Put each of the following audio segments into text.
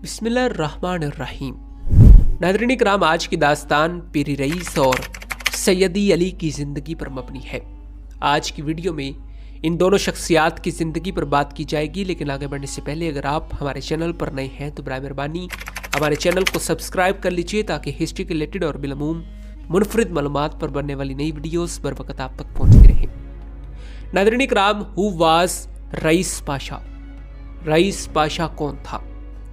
बिस्मिल्लाहिर्रहमानिर्रहीम। नाज़रीन इकराम, आज की दास्तान पीरी रईस और सैयदी अली की ज़िंदगी पर मबनी है। आज की वीडियो में इन दोनों शख्सियात की ज़िंदगी पर बात की जाएगी, लेकिन आगे बढ़ने से पहले अगर आप हमारे चैनल पर नए हैं तो बराए मेहरबानी हमारे चैनल को सब्सक्राइब कर लीजिए ताकि हिस्ट्री के रिलेटेड और बिलमूम मुनफरिद मालूमात पर बनने वाली नई वीडियोस बर वक्त आप तक पहुँचती रहें। नाज़रीन इकराम, who was rice Pasha? Rice Pasha कौन था?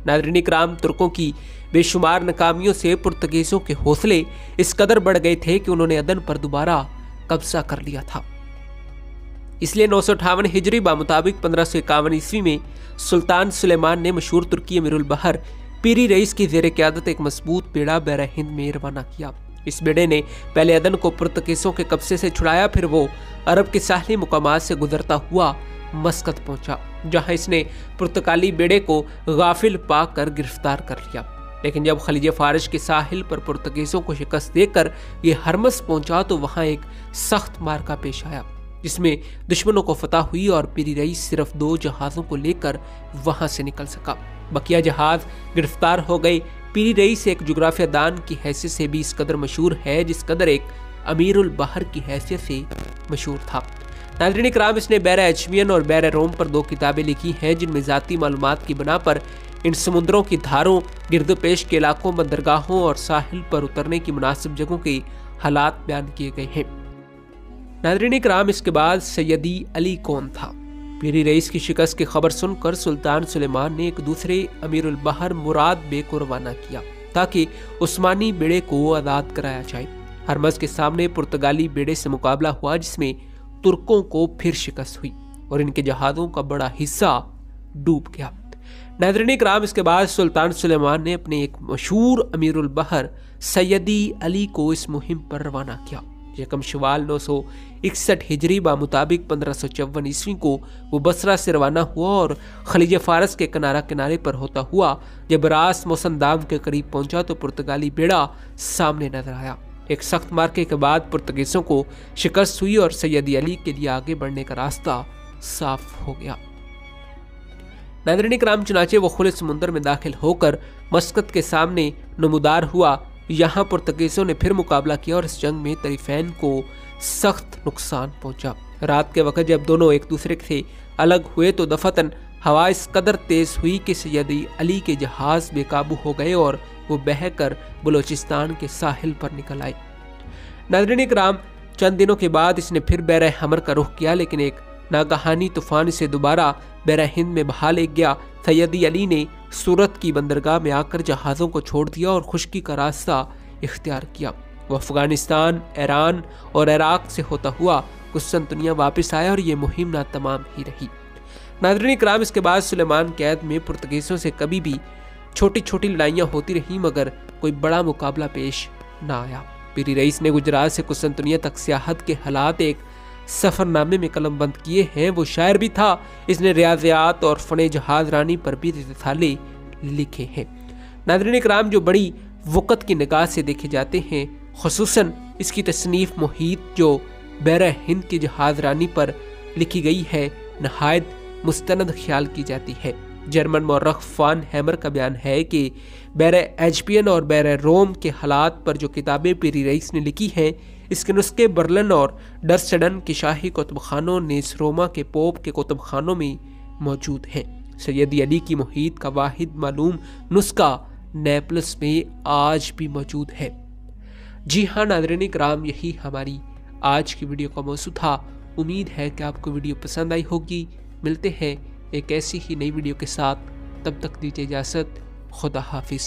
नाज़रीन इकराम, तुर्कों की बेशुमार नाकामियों से पुर्तगीजों के हौसले इस कदर बढ़ गए थे कि उन्होंने अदन पर दोबारा कब्जा कर लिया था। इसलिए 958 हिजरी मुताबिक 1551 ईस्वी में सुल्तान सुलेमान ने मशहूर तुर्की अमीरुल बहर पीरी रईस की ज़ेर क़यादत एक मजबूत बेड़ा बहर हिंद में रवाना किया। इस बेड़े ने पहले अदन को पुर्तगीजों के कब्जे से छुड़ाया, फिर वो अरब के साहली मुकामात से गुजरता हुआ मस्कत पहुंचा, जहां इसने पुर्तगाली बेड़े को गाफिल पाकर गिरफ्तार कर लिया। लेकिन जब खलीज फारिश के साहिल पर पुर्तगीजों को शिकस्त देकर ये हरमस पहुंचा तो वहां एक सख्त मार्का पेश आया, जिसमें दुश्मनों को फतह हुई और पीरी रईस सिर्फ 2 जहाज़ों को लेकर वहां से निकल सका। बकिया जहाज गिरफ्तार हो गए। पीरी रईस एक जुग्राफिया दान की हैसियत से भी इस कदर मशहूर है जिस कदर एक अमीरुल बहर की हैसियत से मशहूर था। नाज़रीन इकराम, इसने बैर एजमियन और बैर रोम पर 2 किताबें लिखी हैं, जिनमें ज़ाती मालूमात की बना पर इन समुद्रों की धारों, गिरदोपेश के इलाकों, बंदरगाहों और साहिल पर उतरने की मुनासिब जगहों के हालात बयान किए गए हैं। नाज़रीन इकराम, इसके बाद सैयदी अली कौन था? पीरी रईस की शिकस्त की खबर सुनकर सुल्तान सुलेमान ने एक दूसरे अमीरुल बहर मुराद बे को रवाना किया ताकि उस्मानी बेड़े को आज़ाद कराया जाए। हरमस के सामने पुर्तगाली बेड़े से मुकाबला हुआ, जिसमें तुर्कों को फिर शिकस्त हुई और इनके जहाज़ों का बड़ा हिस्सा डूब गया। नाज़रीन इकराम, इसके बाद सुल्तान सुलेमान ने अपने एक मशहूर अमीरुल बहर सैयदी अली को इस मुहिम पर रवाना किया। यकम शवाल 961 हिजरी मुताबिक 1554 ईस्वी को वो बसरा से रवाना हुआ और खलीज फारस के किनारे पर होता हुआ जब रास मोसंदाम के करीब पहुंचा तो पुर्तगाली बेड़ा सामने नजर आया। एक सख्त मार्के के बाद पुर्तगीजों को शिकस्त हुई और सैयदी अली के लिए आगे बढ़ने का रास्ता साफ हो गया। नाज़रीन इकराम, चुनाचे वो खुले समुंदर में दाखिल होकर मस्कत के सामने नमूदार हुआ। यहाँ पुर्तगीजों ने फिर मुकाबला किया और इस जंग में तरीफैन को सख्त नुकसान पहुंचा। रात के वक्त जब दोनों एक दूसरे से अलग हुए तो दफतन हवा इस कदर तेज हुई कि सैयदी अली के जहाज बेकाबू हो गए और वो बहकर बलोचिस्तान के साहिल पर निकल आए। नाज़रीन इकराम, चंद दिनों के बाद इसने फिर बैर हमर का रुख किया, लेकिन एक नागहानी तूफान से दोबारा बैर हिंद में बहा ले गया। सैयदी अली ने सूरत की बंदरगाह में आकर जहाज़ों को छोड़ दिया और खुश्की का रास्ता इख्तियार किया। वो अफगानिस्तान, ईरान और इराक से होता हुआ कुस्तुनतनिया वापस आया और ये मुहिम नातमाम ही रही। नाज़रीन इकराम, इसके बाद सुलेमान कैद में पुर्तगीजों से कभी भी छोटी छोटी लड़ाइयाँ होती रहीं, मगर कोई बड़ा मुकाबला पेश ना आया। पीरी रईस ने गुजरात से कुस्तुनतनिया तक सियाहत के हालात एक सफरनामे में कलमबंद किए हैं। वो शायर भी था। इसने रियाज़ियात और फ़ने जहाज रानी पर भी रिसाले लिखे हैं। नाज़रीन इकराम, जो बड़ी वक़्त की निगाह से देखे जाते हैं, ख़ुसूसन इसकी तसनीफ़ मुहीत जो बैर हिंद की जहाज रानी पर लिखी गई है, नहायत मुस्तनद ख्याल की जाती है। जर्मन मौरख फान हैमर का बयान है कि बैर एजपियन और बैर रोम के हालात पर जो किताबें पीरी रईस ने लिखी हैं, इसके नुस्खे बर्लिन और डर्स्टडन के शाही कुतुबखानों, नेस रोमा के पोप के कुतुबखानों में मौजूद हैं। सैयदी अली की मुहीत का वाहिद मालूम नुस्खा नेपल्स में आज भी मौजूद है। जी हाँ नाज़रीन इकराम, यही हमारी आज की वीडियो का मौजू था। उम्मीद है कि आपको वीडियो पसंद आई होगी। मिलते हैं एक ऐसी ही नई वीडियो के साथ, तब तक दीजिए इजाज़त। खुदा हाफिज़।